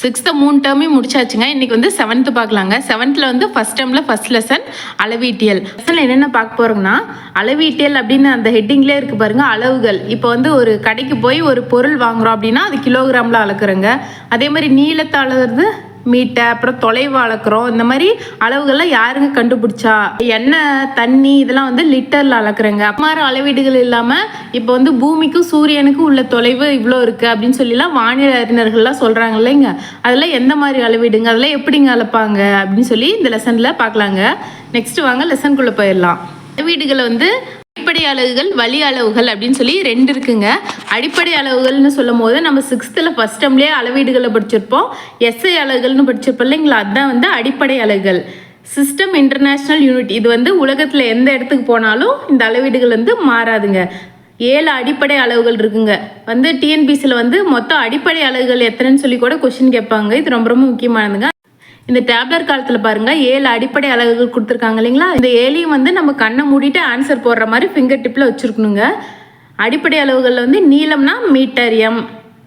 6th 3 டேர்மையும் முடிச்சாச்சுங்க. இன்றைக்கி வந்து 7th பார்க்கலாங்க. 7th வந்து ஃபஸ்ட் டேர்மில் ஃபஸ்ட் லெசன் அளவீட்டியல். லெசனில் என்னென்ன பார்க்க போகிறோங்கன்னா, அளவீட்டியல் அப்படின்னு அந்த ஹெட்டிங்லேயே இருக்குது பாருங்கள், அளவுகள். இப்போ வந்து ஒரு கடைக்கு போய் ஒரு பொருள் வாங்குகிறோம் அப்படின்னா அது கிலோகிராமில் அளக்குறோங்க. அதே மாதிரி நீளத்தை அளவுறது மீட்டர், அப்புறம் தொலைவு அளக்குறோம். இந்த மாதிரி அளவுகள்லாம் யாருங்க கண்டுபிடிச்சா? எண்ணெய், தண்ணி இதெல்லாம் வந்து லிட்டரில் அளக்குறேங்க. மாதிரி அளவீடுகள் இல்லாமல் இப்போ வந்து பூமிக்கும் சூரியனுக்கும் உள்ள தொலைவு இவ்வளோ இருக்குது அப்படின்னு சொல்லிலாம் வானிலை அறிஞர்கள்லாம் சொல்கிறாங்க இல்லைங்க. அதெல்லாம் எந்த மாதிரி அளவீடுங்க, அதெல்லாம் எப்படிங்க அளப்பாங்க அப்படின்னு சொல்லி இந்த லெசனில் பார்க்கலாங்க. நெக்ஸ்ட் வாங்க லெசனுக்குள்ளே போயிடலாம். அளவீடுகளை வந்து அடிப்படை அலகுகள், வழி அளவுகள் அப்படின்னு சொல்லி 2 இருக்குங்க. அடிப்படை அளவுகள்னு சொல்லும் போது நம்ம 6th ஃபஸ்ட் டேர்ம்லேயே அளவீடுகளை படிச்சிருப்போம். எஸ்ஐ அலகுகள்னு படிச்சிருப்போம் இல்லைங்களா, அதுதான் வந்து அடிப்படை அலகுகள். சிஸ்டம் இன்டர்நேஷ்னல் யூனிட், இது வந்து உலகத்தில் எந்த இடத்துக்கு போனாலும் இந்த அளவீடுகள் வந்து மாறாதுங்க. 7 அடிப்படை அளவுகள் இருக்குங்க. வந்து டிஎன்பிசியில் வந்து மொத்தம் அடிப்படை அலகுகள் எத்தனைன்னு சொல்லி கூட கொஸ்டின் கேட்பாங்க. இது ரொம்ப ரொம்ப முக்கியமானதுங்க. இந்த டேப்லர் காலத்தில் பாருங்கள் 7 அடிப்படை அலகுகள் கொடுத்துருக்காங்க இல்லைங்களா. இந்த 7ஐயும் வந்து நம்ம கண்ணை மூடிட்டு ஆன்சர் போடுற மாதிரி ஃபிங்கர் டிப்பில் வச்சுருக்கணுங்க. அடிப்படை அளவுகளில் வந்து நீளம்னா மீட்டர் எம்,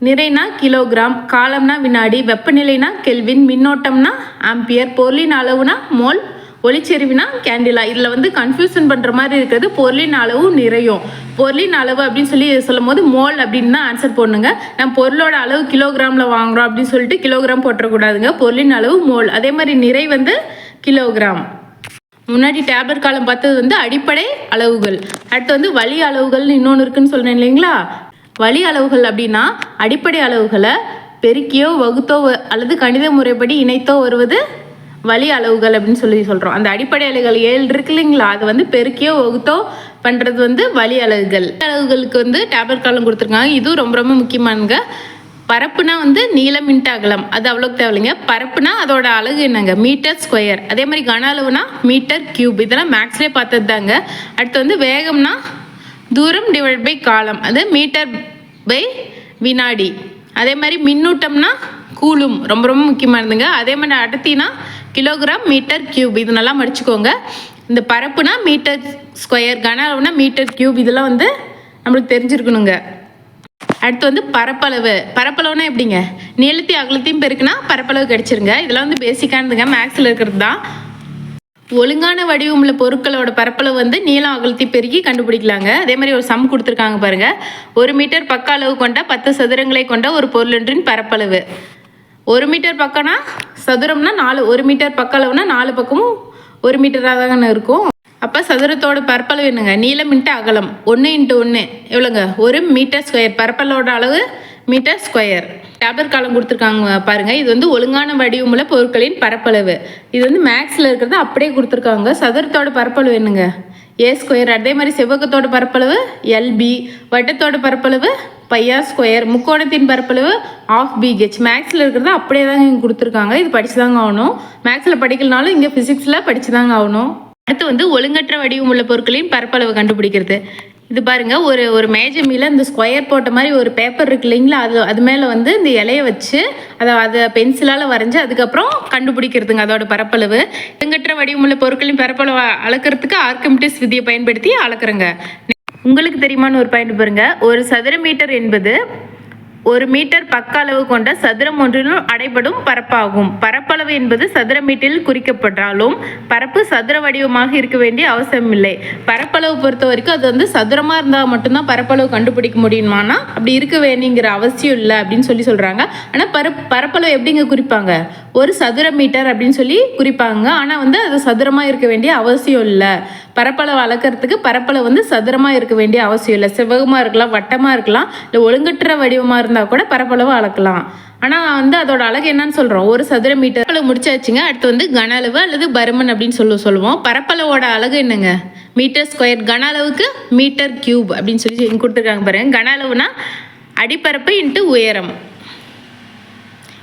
நிறைனா கிலோகிராம், காலம்னா வினாடி, வெப்பநிலைனா கெல்வின், மின்னோட்டம்னா ஆம்பியர், பொருளின் அளவுனா மோல், ஒளிச்செறிவினா கேண்டிலா. இதில் வந்து கன்ஃபியூஷன் பண்ணுற மாதிரி இருக்கிறது பொருளின் அளவு நிறையும். பொருளின் அளவு அப்படின்னு சொல்லி சொல்லும் போது மோல் அப்படின்னு தான் ஆன்சர் போடணுங்க. நம்ம பொருளோட அளவு கிலோகிராமில் வாங்குகிறோம் அப்படின்னு சொல்லிட்டு கிலோகிராம் போட்டக்கூடாதுங்க. பொருளின் அளவு மோல். அதே மாதிரி நிறை வந்து கிலோகிராம். முன்னாடி டேப்லெட் காலம் பார்த்தது வந்து அடிப்படை அளவுகள். அடுத்து வந்து வழி அளவுகள்னு இன்னொன்று இருக்குன்னு சொன்னேன் இல்லைங்களா. வழி அளவுகள் அப்படின்னா அடிப்படை அளவுகளை பெருக்கியோ வகுத்தோ அல்லது கணித முறைப்படி இணைத்தோ வருவது வழி அளவுகள் அப்படின்னு சொல்லி சொல்கிறோம். அந்த அடிப்படை அலகுகள் 7 இருக்கு இல்லைங்களா, அது வந்து பெருக்கியோ வகுத்தோ பண்ணுறது வந்து வழி அலகுகள். அளவுகளுக்கு வந்து டேப்லெட் காலம் கொடுத்துருக்காங்க. இதுவும் ரொம்ப ரொம்ப முக்கியமானங்க. பரப்புனா வந்து நீளம் இன்ட்டு அகலம், அது அவ்வளோக்கு தேவையில்லைங்க. பரப்புனா அதோட அலகு என்னங்க, மீட்டர் ஸ்கொயர். அதே மாதிரி கன அளவுனா மீட்டர் கியூப். இதெல்லாம் மேக்ஸ்லேயே பார்த்தது தாங்க. அடுத்து வந்து வேகம்னா தூரம் டிவைட் பை காலம், அது மீட்டர் பை வினாடி. அதே மாதிரி மின்னூட்டம்னா கூலும், ரொம்ப ரொம்ப முக்கியமானதுங்க. அதே மாதிரி அடர்த்தினா கிலோகிராம் மீட்டர் கியூப். இது நல்லா மடிச்சுக்கோங்க. இந்த பரப்புனா மீட்டர் ஸ்கொயர், கன அளவுனா மீட்டர் கியூப். இதெல்லாம் வந்து நம்மளுக்கு தெரிஞ்சிருக்கணுங்க. அடுத்து வந்து பரப்பளவு. பரப்பளவுனா எப்படிங்க, நீளத்தையும் அகலத்தையும் பெருக்குனா பரப்பளவு கிடைச்சிருங்க. இதெல்லாம் வந்து பேசிக்கானதுங்க, மேக்ஸில் இருக்கிறது தான். ஒழுங்கான வடிவம் உள்ள பொருட்களோட பரப்பளவு வந்து நீளம் அகலத்தை பெருக்கி கண்டுபிடிக்கலாங்க. அதே மாதிரி ஒரு சம் கொடுத்துருக்காங்க பாருங்க. 1 மீட்டர் பக்க அளவு கொண்ட 10 சதுரங்களை கொண்ட ஒரு பொருளொன்றின் பரப்பளவு. 1 மீட்டர் பக்கம்னா சதுரம்னா 4, 1 மீட்டர் பக்க அளவுனா 4 பக்கமும் 1 மீட்டராக தானே இருக்கும். அப்போ சதுரத்தோட பரப்பளவு என்னங்க, நீளம் இன்ட்டு அகலம் 1 × 1 எவ்வளோங்க, 1 மீட்டர் ஸ்கொயர். பரப்பளவோட அளவு மீட்டர் ஸ்கொயர். டேப்லெட் காலம் கொடுத்துருக்காங்க பாருங்கள். இது வந்து ஒழுங்கான வடிவமுள்ள பொருட்களின் பரப்பளவு. இது வந்து மேக்ஸில் இருக்கிறது அப்படியே கொடுத்துருக்காங்க. சதுரத்தோட பரப்பளவு என்னங்க, ஏ ஸ்கொயர். அதே மாதிரி செவ்வகத்தோட பரப்பளவு எல்பி, வட்டத்தோட பரப்பளவு பையார் ஸ்கொயர், முக்கோணத்தின் பரப்பளவு ஆஃப் பிஹெச். மேக்ஸில் இருக்கிறது அப்படியே தாங்க இங்கே கொடுத்துருக்காங்க. இது படிச்சு தாங்க ஆகணும். மேக்ஸில் படிக்கலனாலும் இங்கே ஃபிசிக்ஸில் படிச்சு தாங்க ஆகணும். அடுத்து வந்து ஒழுங்கற்ற வடிவம் உள்ள பொருட்களின் பரப்பளவு கண்டுபிடிக்கிறது. இது பாருங்க, ஒரு மேஜை மேலே இந்த ஸ்கொயர் போட்ட மாதிரி ஒரு பேப்பர் இருக்கு இல்லைங்களா, அது மேலே வந்து இந்த இலையை வச்சு அதை பென்சிலால் வரைஞ்சி அதுக்கப்புறம் கண்டுபிடிக்கிறதுங்க அதோட பரப்பளவு. ஒழுங்கற்ற வடிவமுள்ள பொருட்களின் பரப்பளவு அளக்கிறதுக்கு ஆர்க்கிமிடிஸ் விதியை பயன்படுத்தி அளக்குறேங்க. உங்களுக்கு தெரியுமான்னு ஒரு பாயிண்ட் பாருங்க. ஒரு சதுர மீட்டர் என்பது 1 மீட்டர் பக்க அளவு கொண்ட சதுரம் ஒன்றிலும் அடைபடும் பரப்பாகும். பரப்பளவு என்பது சதுர மீட்டரில் குறிக்கப்பட்டாலும் பரப்பு சதுர வடிவமாக இருக்க வேண்டிய அவசியம் இல்லை. பரப்பளவு பொறுத்த வரைக்கும் அது வந்து சதுரமாக இருந்தால் மட்டும்தான் பரப்பளவு கண்டுபிடிக்க முடியுமானா அப்படி இருக்க வேண்டிங்கிற அவசியம் இல்லை அப்படின்னு சொல்லி சொல்கிறாங்க. ஆனால் பரப்பளவு எப்படிங்க குறிப்பாங்க, ஒரு சதுர மீட்டர் அப்படின்னு சொல்லி குறிப்பாங்க. ஆனால் வந்து அது சதுரமாக இருக்க வேண்டிய அவசியம் இல்லை. பரப்பளவு அளக்கிறதுக்கு பரப்பளவு வந்து சதுரமாக இருக்க வேண்டிய அவசியம் இல்லை. செவ்வகமாக இருக்கலாம், வட்டமாக இருக்கலாம், இல்லை ஒழுங்கற்ற வடிவமாக இருந்தால் கூட பரப்பளவு அளக்கலாம். ஆனால் வந்து அதோட அழகு என்னன்னு சொல்கிறோம், ஒரு சதுர மீட்டர். அளவு முடிச்சாச்சுங்க. அடுத்து வந்து கன அளவு அல்லது பருமன் அப்படின்னு சொல்லுவோம். பரப்பளவோட அழகு என்னங்க, மீட்டர் ஸ்கொயர். கன அளவுக்கு மீட்டர் கியூப் அப்படின்னு சொல்லி கொடுத்துருக்காங்க பாருங்க. கன அளவுனா அடிப்பரப்பு இன்ட்டு உயரம்.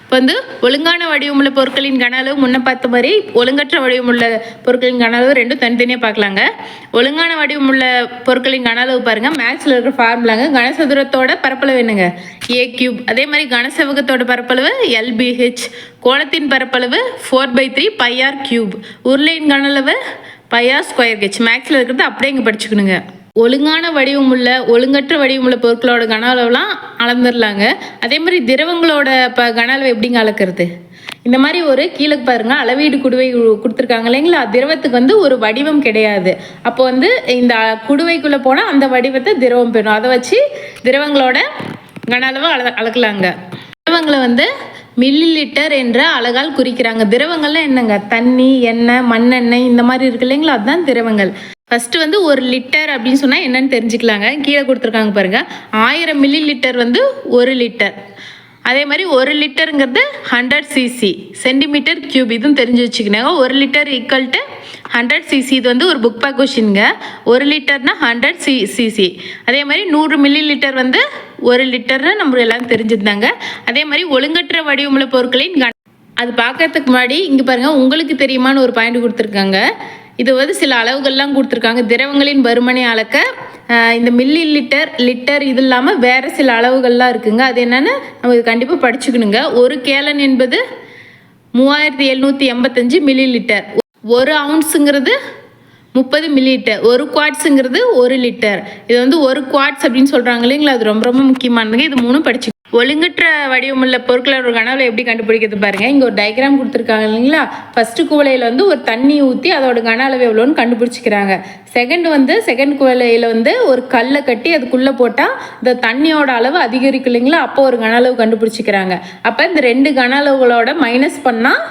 இப்போ வந்து ஒழுங்கான வடிவமுள்ள பொருட்களின் கன அளவு முன்ன பார்த்த மாதிரி ஒழுங்கற்ற வடிவமுள்ள பொருட்களின் கன அளவு ரெண்டும் தனித்தனியாக பார்க்கலாங்க. ஒழுங்கான வடிவமுள்ள பொருட்களின் கன அளவு பாருங்கள், மேக்ஸில் இருக்கிற ஃபார்முலாங்க. கனசதுரத்தோட பரப்பளவு என்னங்க, ஏ கியூப். அதே மாதிரி கனசெவகத்தோட பரப்பளவு எல்பிஹெச். கோளத்தின் பரப்பளவு 4/3 பையார் கியூப். உருளையின் கன அளவு பையார் ஸ்கொயர் ஹெச். மேக்ஸில் இருக்கிறது அப்படியே இங்கே படிச்சுக்கணுங்க. ஒழுங்கான வடிவமுள்ள ஒழுங்கற்ற வடிவமுள்ள பொருட்களோட கன அளவுலாம் அளந்துடலாங்க. அதே மாதிரி திரவங்களோட கன அளவு எப்படிங்க அளக்கிறது? இந்த மாதிரி ஒரு கீழே பாருங்க அளவீடு குடுவை கொடுத்துருக்காங்க இல்லைங்களா? திரவத்துக்கு வந்து ஒரு வடிவம் கிடையாது. அப்போ வந்து இந்த குடுவைக்குள்ளே போனால் அந்த வடிவத்தை திரவம் பெறும். அதை வச்சு திரவங்களோட கன அளவு அளக்கலாங்க. திரவங்களை வந்து மில்லி லிட்டர் என்ற அலகால் குறிக்கிறாங்க. திரவங்கள்லாம் என்னங்க? தண்ணி, எண்ணெய், மண்ணெண்ணெய் இந்த மாதிரி இருக்கு இல்லைங்களா? அதுதான் திரவங்கள். ஃபஸ்ட்டு வந்து ஒரு லிட்டர் அப்படின்னு சொன்னால் என்னன்னு தெரிஞ்சுக்கலாங்க. கீழே கொடுத்துருக்காங்க பாருங்கள். 1000 மில்லி லிட்டர் வந்து 1 லிட்டர். அதே மாதிரி 1 லிட்டருங்கிறது 100 cc சென்டிமீட்டர் கியூப். இதுவும் தெரிஞ்சு வச்சுக்கணுங்க. 1 லிட்டர் ஈக்குவல் டு 100 cc. இது வந்து ஒரு புக் பேக் கொஷினுங்க. 1 லிட்டர்னா 100 cc. அதே மாதிரி 100 மில்லி லிட்டர் வந்து 1 லிட்டர்னு நம்ம எல்லாம் தெரிஞ்சுருந்தாங்க. அதே மாதிரி ஒழுங்கற்ற வடிவமுள்ள பொருட்களின் அது பார்க்கறதுக்கு முன்னாடி இங்கே பாருங்கள், உங்களுக்கு தெரியுமான்னு ஒரு பாயிண்ட் கொடுத்துருக்காங்க. இது வந்து சில அளவுகள்லாம் கொடுத்துருக்காங்க. திரவங்களின் பருமனை அளக்க இந்த மில்லி லிட்டர் இது இல்லாமல் வேறு சில அளவுகள்லாம் இருக்குங்க. அது என்னென்னு நம்ம இது கண்டிப்பாக படிச்சுக்கணுங்க. ஒரு கேலன் என்பது 3785 milli litre. 1 அவுன்ஸுங்கிறது 30 milli litre. 1 குவாட்ஸுங்கிறது 1 litre. இது வந்து 1 குவாட்ஸ் அப்படின்னு சொல்கிறாங்க இல்லைங்களா? அது ரொம்ப ரொம்ப முக்கியமானதுங்க. இது 3 படிச்சு ஒழுங்கற்ற வடிவமுள்ள பொருட்களோட கனவுல எப்படி கண்டுபிடிக்கிறது பாருங்க. இங்கே ஒரு டயக்ராம் கொடுத்துருக்காங்க இல்லைங்களா? ஃபர்ஸ்ட் குவளையில் வந்து ஒரு தண்ணி ஊற்றி அதோட கன அளவு எவ்வளோன்னு கண்டுபிடிச்சிக்கிறாங்க. செகண்ட் குவளையில் வந்து ஒரு கல்லை கட்டி அதுக்குள்ளே போட்டால் இந்த தண்ணியோட அளவு அதிகரிக்கும் இல்லைங்களா? அப்போ ஒரு கன அளவு கண்டுபிடிச்சிக்கிறாங்க. அப்போ இந்த 2 கன அளவுகளோட மைனஸ் பண்ணால்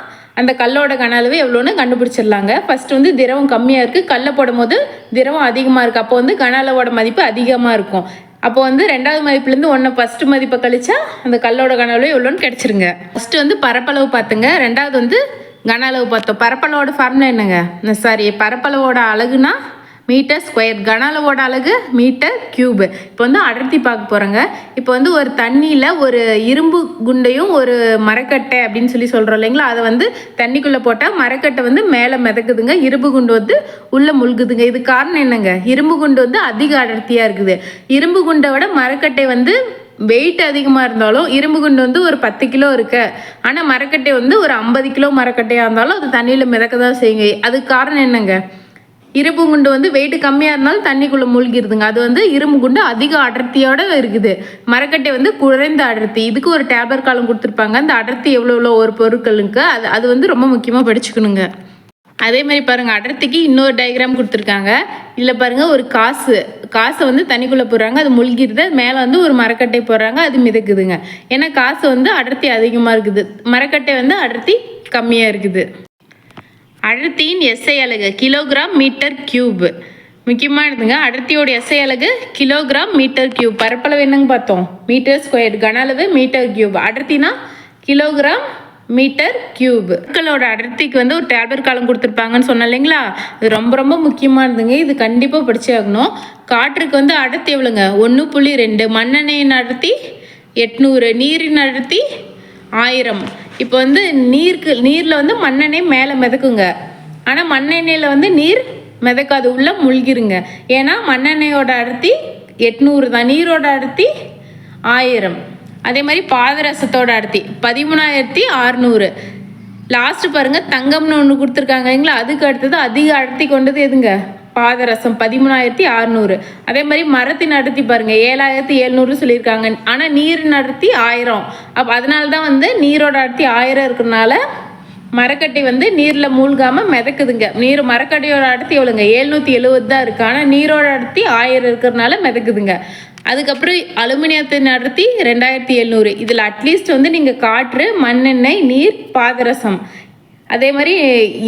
அந்த கல்லோட கன அளவு எவ்வளோன்னு கண்டுபிடிச்சிடலாங்க. ஃபர்ஸ்ட் வந்து திரவம் கம்மியாக இருக்குது, கல்லை போடும் போது திரவம் அதிகமாக இருக்குது. அப்போ வந்து கன அளவோட மதிப்பு அதிகமாக இருக்கும். அப்போ வந்து 2வது மதிப்புலேருந்து 1 ஃபஸ்ட்டு மதிப்பை கழிச்சா அந்த கல்லோட கன அளவு எவ்வளோன்னு கிடச்சிருங்க. ஃபஸ்ட்டு வந்து பரப்பளவு பார்த்துங்க, 2வது வந்து கன அளவு பார்த்தோம். பரப்பளவோட ஃபார்முலா என்னங்க? பரப்பளவோட அலகுனா மீட்டர் ஸ்கொயர், கன அளவோட அலகு மீட்டர் கியூப். இப்போ வந்து அடர்த்தி பார்க்க போகிறோங்க. இப்போ வந்து ஒரு தண்ணியில் ஒரு இரும்பு குண்டையும் ஒரு மரக்கட்டை அப்படின்னு சொல்கிறோம் இல்லைங்களா? அதை வந்து தண்ணிக்குள்ளே போட்டால் மரக்கட்டை வந்து மேலே மிதக்குதுங்க, இரும்பு குண்டு வந்து உள்ளே முழுகுதுங்க. இது காரணம் என்னங்க? இரும்பு குண்டு வந்து அதிக அடர்த்தியாக இருக்குது. இரும்பு குண்டை விட மரக்கட்டை வந்து வெயிட் அதிகமாக இருந்தாலும் இரும்பு குண்டு வந்து ஒரு 10 கிலோ இருக்கு, ஆனால் மரக்கட்டை வந்து ஒரு 50 கிலோ மரக்கட்டையாக இருந்தாலும் அது தண்ணியில் மிதக்க தான் செய்யுங்க. அதுக்கு காரணம் என்னங்க? இரும்பு குண்டு வந்து வெயிட் கம்மியாக இருந்தாலும் தண்ணிக்குள்ளே மூழ்கிடுதுங்க. அது வந்து இரும்பு குண்டு அதிக அடர்த்தியோடு இருக்குது, மரக்கட்டை வந்து குறைந்த அடர்த்தி. இதுக்கு ஒரு டேப்லெட் காலம் கொடுத்துருப்பாங்க. அந்த அடர்த்தி எவ்வளோ ஒரு பொருட்களுக்கு அது வந்து ரொம்ப முக்கியமாக படிச்சுக்கணுங்க. அதே மாதிரி பாருங்கள், அடர்த்திக்கு இன்னொரு டயக்ராம் கொடுத்துருக்காங்க. இதில் பாருங்கள், ஒரு காசை வந்து தண்ணிக்குள்ளே போடுறாங்க, அது முழுகிடுது. மேலே வந்து ஒரு மரக்கட்டை போடுறாங்க, அது மிதக்குதுங்க. ஏன்னா காசு வந்து அடர்த்தி அதிகமாக இருக்குது, மரக்கட்டை வந்து அடர்த்தி கம்மியாக இருக்குது. அடர்த்தியின் எஸ்ஐ அலகு கிலோகிராம் மீட்டர் கியூப். முக்கியமானதுங்க, அடர்த்தியோட எஸ்ஐ அலகு கிலோகிராம் மீட்டர் கியூப். பரப்பளவு என்னங்க பார்த்தோம்? Metre square. கன அளவு மீட்டர் கியூப். அடர்த்தினா கிலோகிராம் மீட்டர் கியூப். பொருட்களோட அடர்த்திக்கு வந்து ஒரு டேப்லெட் காலம் கொடுத்துருப்பாங்கன்னு சொன்னேன் இல்லைங்களா? இது ரொம்ப ரொம்ப முக்கியமானதுங்க. இது கண்டிப்பாக படிச்சே ஆகணும். காற்றுக்கு வந்து அடர்த்தி எவ்வளோங்க? 1.2. மண்ணெண்ணெயின் அடர்த்தி 800. நீரின் அடர்த்தி 1000. இப்போ வந்து நீரில் வந்து மண்ணெண்ணெய் மேலே மிதக்குங்க, ஆனால் மண்ணெண்ணெயில் வந்து நீர் மிதக்காது, உள்ளே முழுகிருங்க. ஏன்னா மண்ணெண்ணெயோட அடர்த்தி 800 தான், நீரோட அடர்த்தி 1000. அதே மாதிரி பாதரசத்தோட அடர்த்தி 13600. லாஸ்ட்டு பாருங்கள், தங்கம்னு ஒன்று கொடுத்துருக்காங்க இல்லைங்களா? அதுக்கு அடுத்தது அதிக அடர்த்தி கொண்டது எதுங்க? பாதரசம் 13600. அதே மாதிரி மரத்தின் அடர்த்தி பாருங்கள் 7700 சொல்லியிருக்காங்க, ஆனால் நீரின் அடர்த்தி 1000. அப்போ அதனால தான் வந்து நீரோட அடர்த்தி 1000 இருக்கிறனால மரக்கட்டை வந்து நீரில் மூழ்காமல் மிதக்குதுங்க. மரக்கட்டையோட அடர்த்தி எவ்வளோங்க? 770 தான் இருக்குது, ஆனால் நீரோட அடர்த்தி 1000 இருக்கிறனால மிதக்குதுங்க. அதுக்கப்புறம் அலுமினியத்தின் அடர்த்தி 2700. இதில் அட்லீஸ்ட் வந்து நீங்கள் காற்று, மண்ணெண்ணெய், நீர், பாதரசம், அதே மாதிரி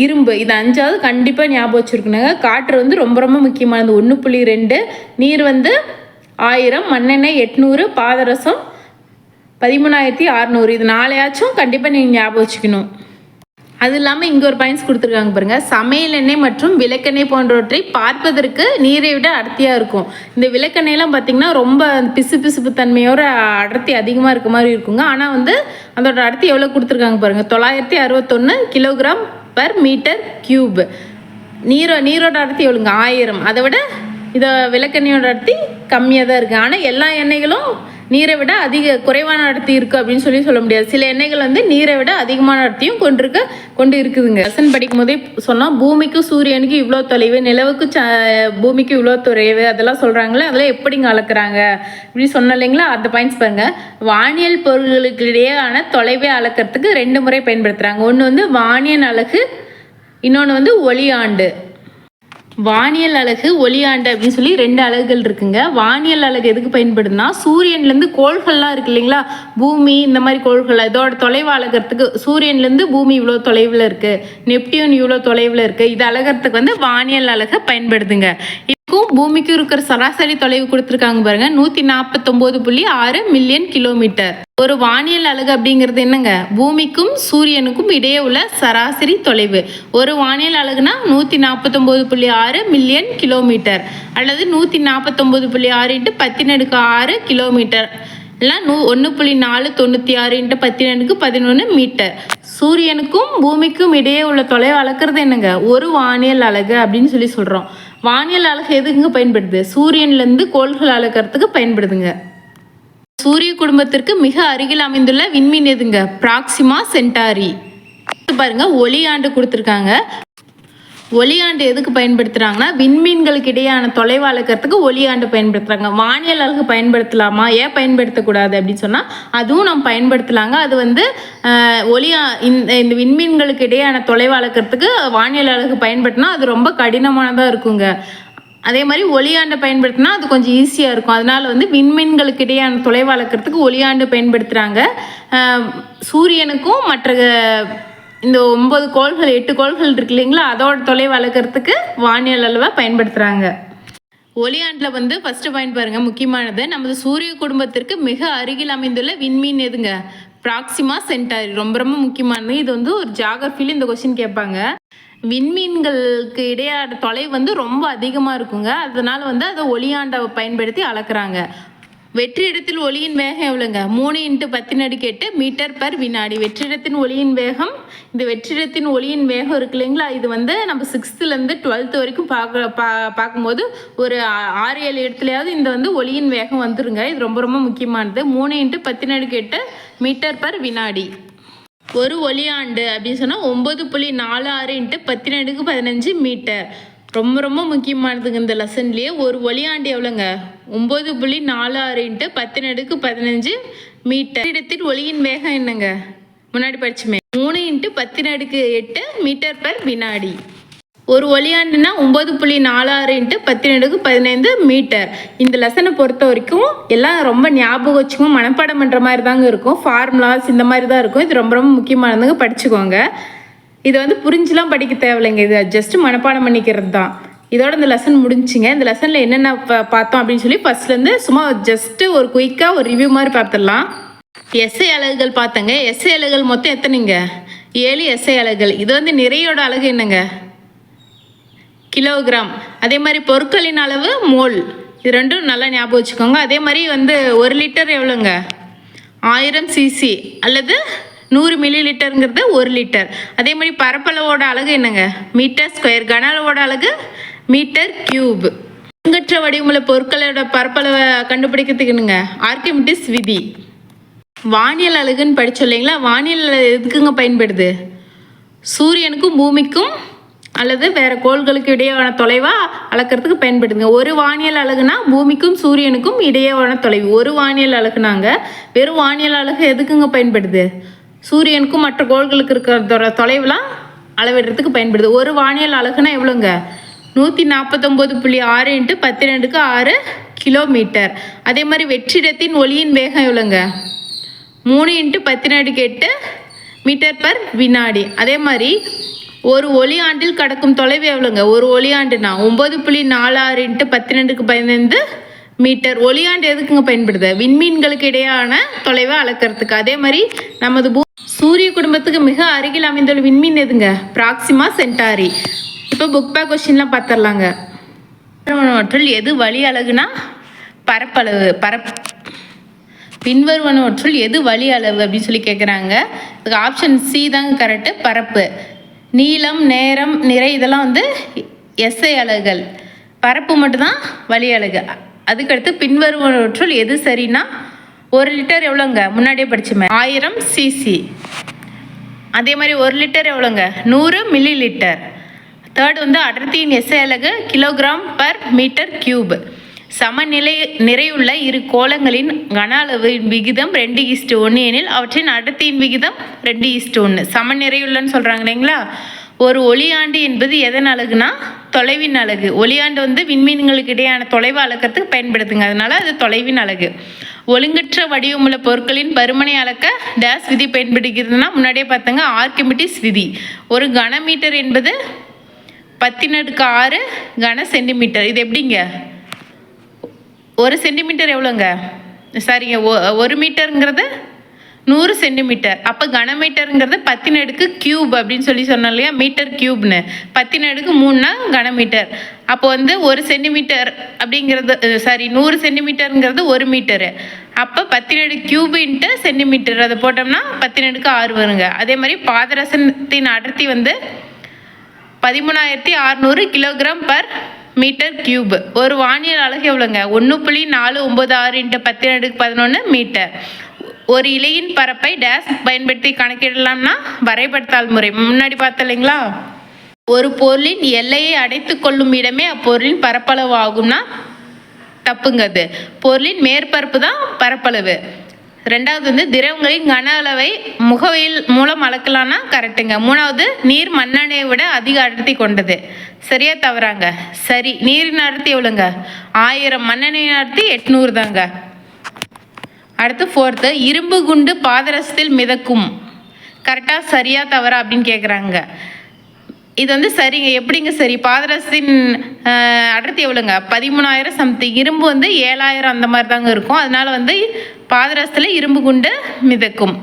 இரும்பு, இது 5வது கண்டிப்பாக ஞாபகம் வச்சுருக்கணுங்க. காற்று வந்து ரொம்ப ரொம்ப முக்கியமானது 1.2, நீர் வந்து 1000, மண்ணெண்ணெய் 800, பாதரசம் 13600. இது 4ஆச்சும் கண்டிப்பாக நீங்கள் ஞாபகம் வச்சுக்கணும். அது இல்லாமல் இங்கே ஒரு பாயிண்ட்ஸ் கொடுத்துருக்காங்க பாருங்கள். சமையல் எண்ணெய் மற்றும் விளக்கெண்ணெய் போன்றவற்றை பார்ப்பதற்கு நீரை விட அடர்த்தியாக இருக்கும். இந்த விளக்கெண்ணெய்லாம் பார்த்திங்கன்னா ரொம்ப பிசுப்பு தன்மையோட அடர்த்தி அதிகமாக இருக்க மாதிரி இருக்குங்க. ஆனால் வந்து அதோட அடர்த்தி எவ்வளோ கொடுத்துருக்காங்க பாருங்கள், 961 கிலோகிராம் பர் மீட்டர் கியூப். நீரோட அடர்த்தி எவ்வளோங்க? 1000. அதை விட இதை விளக்கெண்ணெயோட அடர்த்தி கம்மியாக தான் இருக்குது. ஆனால் எல்லா எண்ணெய்களும் நீரை விட குறைவான அடர்த்தி இருக்குது அப்படின்னு சொல்ல முடியாது. சில எண்ணெய்கள் வந்து நீரை விட அதிகமான அடர்த்தியும் கொண்டு இருக்குதுங்க. லெசன் படிக்கும் போதே சொன்னால் பூமிக்கும் சூரியனுக்கும் இவ்வளோ தொலைவு, நிலவுக்கு பூமிக்கு இவ்வளோ தொலைவு அதெல்லாம் சொல்கிறாங்களே, அதெல்லாம் எப்படிங்க அளக்குறாங்க இப்படி சொன்ன இல்லைங்களா? அந்த பாயிண்ட்ஸ் பாருங்க. வானியல் பொருள்களுக்கு இடையேயான தொலைவை அளக்கிறதுக்கு 2 முறை பயன்படுத்துகிறாங்க. ஒன்று வந்து வானியல் அலகு, இன்னொன்று வந்து ஒளியாண்டு. வானியல் அலகு, ஒளியாண்டு அப்படின்னு சொல்லி 2 அலகுகள் இருக்குங்க. வானியல் அலகு எதுக்கு பயன்படுதுன்னா, சூரியன்லேருந்து கோள்கள்லாம் இருக்கு இல்லைங்களா, பூமி இந்த மாதிரி கோள்கள், இதோட தொலைவு அலகிறதுக்கு, சூரியன்லேருந்து பூமி இவ்வளோ தொலைவில் இருக்குது, நெப்டியூன் இவ்வளோ தொலைவில் இருக்குது, இது அலகிறதுக்கு வந்து வானியல் அலகு பயன்படுதுங்க. பூமிக்கும் இருக்கிற சராசரி தொலைவு கொடுத்துருக்காங்க பாருங்க, 149.6 மில்லியன் கிலோமீட்டர். ஒரு வானியல் அலகு அப்படிங்கிறது என்னங்க, பூமிக்கும் சூரியனுக்கும் இடையே உள்ள சராசரி தொலைவு. ஒரு வானியல் அலகுனா 149.6 மில்லியன் கிலோமீட்டர் அல்லது 149.6 × 10⁻⁶ கிலோமீட்டர் இல்லை 1.496 × 10⁻11 மீட்டர். சூரியனுக்கும் பூமிக்கும் இடையே உள்ள தொலைவு அளக்கிறது என்னங்க, ஒரு வானியல் அலகு அப்படின்னு சொல்கிறோம். வானியல் அலகு எதுக்குங்க பயன்படுது, சூரியன்லேருந்து கோள்கள் அளக்கிறதுக்கு பயன்படுதுங்க. சூரிய குடும்பத்திற்கு மிக அருகில் அமைந்துள்ள விண்மீன் எதுங்க, பிராக்சிமா சென்டாரி. பாருங்க, ஒளியாண்டு கொடுத்துருக்காங்க. ஒளியாண்டு எதுக்கு பயன்படுத்துகிறாங்கன்னா, விண்மீன்களுக்கு இடையான தொலைவு அளக்கிறதுக்கு ஒளியாண்டு பயன்படுத்துகிறாங்க. வானியல் அலகு பயன்படுத்தலாமா, ஏன் பயன்படுத்தக்கூடாது அப்படின்னு சொன்னால் அதுவும் நம்ம பயன்படுத்தலாங்க. அது வந்து இந்த விண்மீன்களுக்கு இடையான தொலைவு அளக்கிறதுக்கு வானியல் அலகு பயன்படுத்தினா அது ரொம்ப கடினமானதாக இருக்குங்க. அதே மாதிரி ஒளியாண்டை பயன்படுத்தினா அது கொஞ்சம் ஈஸியாக இருக்கும். அதனால் வந்து விண்மீன்களுக்கு இடையான தொலைவு அளக்கிறதுக்கு ஒளியாண்டு பயன்படுத்துகிறாங்க. சூரியனுக்கும் மற்ற இந்த 9 கோள்கள் 8 கோள்கள் இருக்கு இல்லைங்களா, அதோட தொலைவு அளக்கிறதுக்கு வானியல் அளவை பயன்படுத்துகிறாங்க. ஒளியாண்டில் வந்து ஃபஸ்ட்டு பாயிண்ட் பாருங்கள், முக்கியமானது. நமது சூரிய குடும்பத்திற்கு மிக அருகில் அமைந்துள்ள விண்மீன் எதுங்க, பிராக்சிமா சென்டாரி. ரொம்ப ரொம்ப முக்கியமானது. இது வந்து ஒரு ஜியாகிரஃபியில் இந்த கொஸ்டின் கேட்பாங்க. விண்மீன்களுக்கு இடையான தொலைவு வந்து ரொம்ப அதிகமாக இருக்குங்க. அதனால் வந்து அதை ஒளியாண்டை பயன்படுத்தி அளக்குறாங்க. வெற்றிடத்தில் ஒளியின் வேகம் எவ்வளோங்க, 3 × 10⁸ மீட்டர்/வினாடி. வெற்றிடத்தின் ஒளியின் வேகம், இந்த வெற்றிடத்தின் ஒளியின் வேகம் இருக்கு இல்லைங்களா, இது வந்து நம்ம 6th-லேருந்து 12th வரைக்கும் பார்க்கும்போது ஒரு 6-7 இடத்துலையாவது இந்த வந்து ஒளியின் வேகம் வந்துருங்க. இது ரொம்ப ரொம்ப முக்கியமானது. 3 × 10⁸ மீட்டர்/வினாடி. ஒரு ஒளியாண்டு அப்படின்னு சொன்னால் 9.46 × 10⁻15 மீட்டர். ரொம்ப ரொம்ப முக்கியமானதுங்க இந்த லெசன்லேயே. ஒரு ஒளியாண்டு எவ்வளோங்க, 9.46 × 10⁻15 மீட்டர். இடத்தில் ஒளியின் வேகம் என்னங்க, முன்னாடி படிச்சுமே, 3 × 10⁸ மீட்டர்/வினாடி. ஒரு ஒளியாண்டுனா 9.46 × 10⁻15 மீட்டர். இந்த லெசனை பொறுத்த வரைக்கும் எல்லாம் ரொம்ப ஞாபகம் வச்சுக்கோங்க, மனப்பாடம் பண்ணுற மாதிரி தாங்க இருக்கும். ஃபார்முலாஸ் இந்த மாதிரி தான் இருக்கும். இது ரொம்ப ரொம்ப முக்கியமானதுங்க, படிச்சுக்கோங்க. இதை வந்து புரிஞ்சுலாம் படிக்க தேவையில்லைங்க, இது ஜஸ்ட் மனப்பாடம் பண்ணிக்கிறது தான். இதோட இந்த லெசன் முடிஞ்சுங்க. இந்த லெசனில் என்னென்ன பார்த்தோம் அப்படின்னு சொல்லி ஃபர்ஸ்ட்லேருந்து சும்மா ஜஸ்ட்டு ஒரு குயிக்காக ஒரு ரிவ்யூ மாதிரி பார்த்துடலாம். எஸ்ஐ அலகுகள் பார்த்தங்க. எஸ்ஐ அலகுகள் மொத்தம் எத்தனைங்க, 7 எஸ்ஐ அலகுகள். இது வந்து நிறையோட அலகு என்னங்க, கிலோகிராம். அதே மாதிரி பொருட்களின் அளவு மோல். இது ரெண்டும் நல்லா ஞாபகம் வச்சுக்கோங்க. அதே மாதிரி வந்து 1 லிட்டர் எவ்வளோங்க, 1000 சிசி அல்லது 100 மில்லிலிட்டருங்கிறது 1 லிட்டர். அதே மாதிரி பரப்பளவோட அலகு என்னங்க, மீட்டர்². கன அளவோட அலகு மீட்டர் கியூப். ஒழுங்கற்ற வடிவமுள்ள பொருட்களோட பரப்பளவை கண்டுபிடிக்கிறதுக்குனுங்க ஆர்கிமிடிஸ் விதி. வானியல் அலகுன்னு படிச்சோம் இல்லைங்களா, வானியல் எதுக்குங்க பயன்படுது, சூரியனுக்கும் பூமிக்கும் அல்லது வேறு கோள்களுக்கு இடையேயான தொலைவாக அளக்கிறதுக்கு பயன்படுதுங்க. ஒரு வானியல் அலகுனா பூமிக்கும் சூரியனுக்கும் இடையேயான தொலைவு ஒரு வானியல் அலகுனாங்க. வெறும் வானியல் அலகு எதுக்குங்க பயன்படுது, சூரியனுக்கும் மற்ற கோள்களுக்கு இருக்கிறதோட தொலைவுலாம் அளவிடுறதுக்கு பயன்படுது. ஒரு வானியல் அலகுனா எவ்வளோங்க, 149.6 × 10⁻⁶ கிலோமீட்டர். அதே மாதிரி வெற்றிடத்தின் ஒளியின் வேகம் எவ்வளோங்க, 3 × 10⁻⁸ மீட்டர்/வினாடி. அதே மாதிரி ஒரு ஒளியாண்டில் கடக்கும் தொலைவு எவ்வளோங்க, ஒரு ஒளியாண்டுனா 9.46 × 10⁻15 மீட்டர். ஒளியாண்டு எதுக்குங்க பயன்படுது, விண்மீன்களுக்கு இடையான தொலைவை அளக்கிறதுக்கு. அதே மாதிரி நமது சூரிய குடும்பத்துக்கு மிக அருகில் அமைந்துள்ள விண்மீன் எதுங்க, பிராக்சிமா சென்டாரி. இப்போ புக் பேக் கொஸ்டின்லாம் பார்த்துடலாங்க. பின்வருவனவற்றுள் எது வழி அலகுனா பரப்பளவு. பின்வருவனவற்றுள் எது வழி அளவு அப்படின்னு சொல்லி கேட்குறாங்க. இதுக்கு ஆப்ஷன் சி தாங்க கரெக்டு, பரப்பு. நீளம், நேரம், நிறை இதெல்லாம் வந்து எஸ்ஐ அலகுகள். பரப்பு மட்டும்தான் வழி அலகு. அதுக்கடுத்து பின்வருவனவற்றுள் எது சரினா 1 லிட்டர் எவ்வளோங்க? முன்னாடியே படிச்சுமே 1000 cc. அதே மாதிரி 1 லிட்டர் எவ்வளோங்க? 100 மில்லி லிட்டர். தேர்ட் வந்து அடர்த்தியின் எஸ்ஐ அலகு கிலோகிராம் பர் மீட்டர் கியூப். நிறையுள்ள இரு கோளங்களின் கன அளவின் விகிதம் 2:1 எனில் அவற்றின் அடர்த்தியின் விகிதம் 2:1. சமநிறையுள்ளன்னு சொல்கிறாங்க இல்லைங்களா? ஒரு ஒளியாண்டு என்பது எதன் அலகுனா தொலைவின் அலகு. ஒளியாண்டு வந்து விண்மீன்களுக்கு இடையான தொலைவு அளக்கிறதுக்கு பயன்படுத்துங்க, அதனால அது தொலைவின் அலகு. ஒழுங்கற்ற வடிவமுள்ள பொருட்களின் பருமனை அளக்க டேஸ் விதி பயன்படுகிறதுனா முன்னாடியே பார்த்தங்க ஆர்கிமிடிஸ் விதி. ஒரு கனமீட்டர் என்பது 10⁶ கன சென்டிமீட்டர். இது எப்படிங்க? 1 சென்டிமீட்டர் எவ்வளோங்க? சரிங்க, 1 மீட்டருங்கிறது 100 சென்டிமீட்டர். அப்போ கனமீட்டருங்கிறது 10⁻³ அப்படின்னு சொன்னோம் இல்லையா? மீட்டர் கியூப்னு 10⁻³ கனமீட்டர். அப்போ வந்து 1 சென்டிமீட்டர் அப்படிங்கிறது 100 சென்டிமீட்டருங்கிறது 1 மீட்டரு. அப்போ 10⁻³ சென்டிமீட்டர் அதை போட்டோம்னா 10⁻⁶ வருங்க. அதே மாதிரி பாதரசத்தின் அடர்த்தி வந்து 13,600 கிலோகிராம் பர் மீட்டர் கியூப். ஒரு வானியல் அலகு எவ்வளோங்க? 1.496 × 10⁻11 மீட்டர். ஒரு இலையின் பரப்பை டேஸ் பயன்படுத்தி கணக்கிடலாம்னா வரைபடத்தாள் முறை முன்னாடி பார்த்தோம் இல்லைங்களா? ஒரு பொருளின் எல்லையை அடைத்து கொள்ளும் இடமே அப்பொருளின் பரப்பளவு ஆகும்னா தப்புங்க. அது பொருளின் மேற்பரப்பு தான் பரப்பளவு. ரெண்டாவது வந்து திரவங்களின் கன அளவை முகவையில் மூலம் அளக்கலாம்னா கரெக்டுங்க. மூணாவது நீர் மண்ணெண்ணெயை விட அதிக அடர்த்தி கொண்டது. சரியா தவறாங்க? சரி. நீரின் அடர்த்தி எவ்வளோங்க? 1000. மண்ணெண்ணெயின் அடர்த்தி 800 தாங்க. அடுத்து ஃபோர்த்து, இரும்பு குண்டு பாதரசத்தில் மிதக்கும். கரெக்டாக சரியா தவறா அப்படின்னு கேட்குறாங்க. இது வந்து சரிங்க. எப்படிங்க சரி? பாதரசத்தின் அடர்த்தி எவ்வளோங்க? 13,000 சம்திங். இரும்பு வந்து 7,000 அந்த மாதிரி தாங்க இருக்கும். அதனால வந்து பாதரசத்தில் இரும்பு குண்டு மிதக்கும்.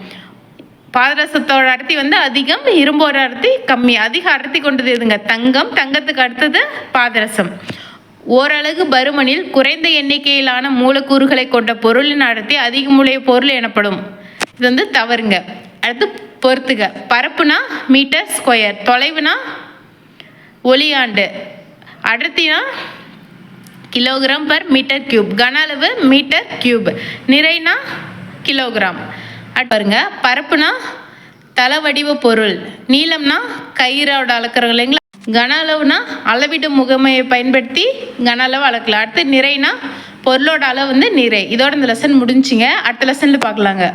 பாதரசத்தோட அடர்த்தி வந்து அதிகம், இரும்போட அடர்த்தி கம்மி. அதிக அடர்த்தி கொண்டது எதுங்க? தங்கம். தங்கத்துக்கு அடுத்தது பாதரசம். ஓரலகு பருமனில் குறைந்த எண்ணிக்கையிலான மூலக்கூறுகளை கொண்ட பொருளின் அடர்த்தி அதிகமுடைய பொருள் எனப்படும். இது வந்து தவறுங்க. அடுத்து பொறுத்துக. பரப்புனா மீட்டர் ஸ்கொயர், தொலைவுனா ஒளியாண்டு, அடர்த்தினா கிலோகிராம் பர் மீட்டர் கியூப், கன அளவு மீட்டர் கியூப், நிறைனா கிலோகிராம். பாருங்க, பரப்புனா தள வடிவ பொருள், நீளம்னா கயிறோட அளக்குறோம் இல்லைங்களா? கன அளவுனா அளவிடும் முகமையை பயன்படுத்தி கன அளவு அளக்கலாம். அடுத்து நிறைனா பொருளோட அளவு வந்து நிறை. இதோட இந்த லெசன் முடிஞ்சுங்க. அடுத்த லெசன்ல பார்க்கலாங்க.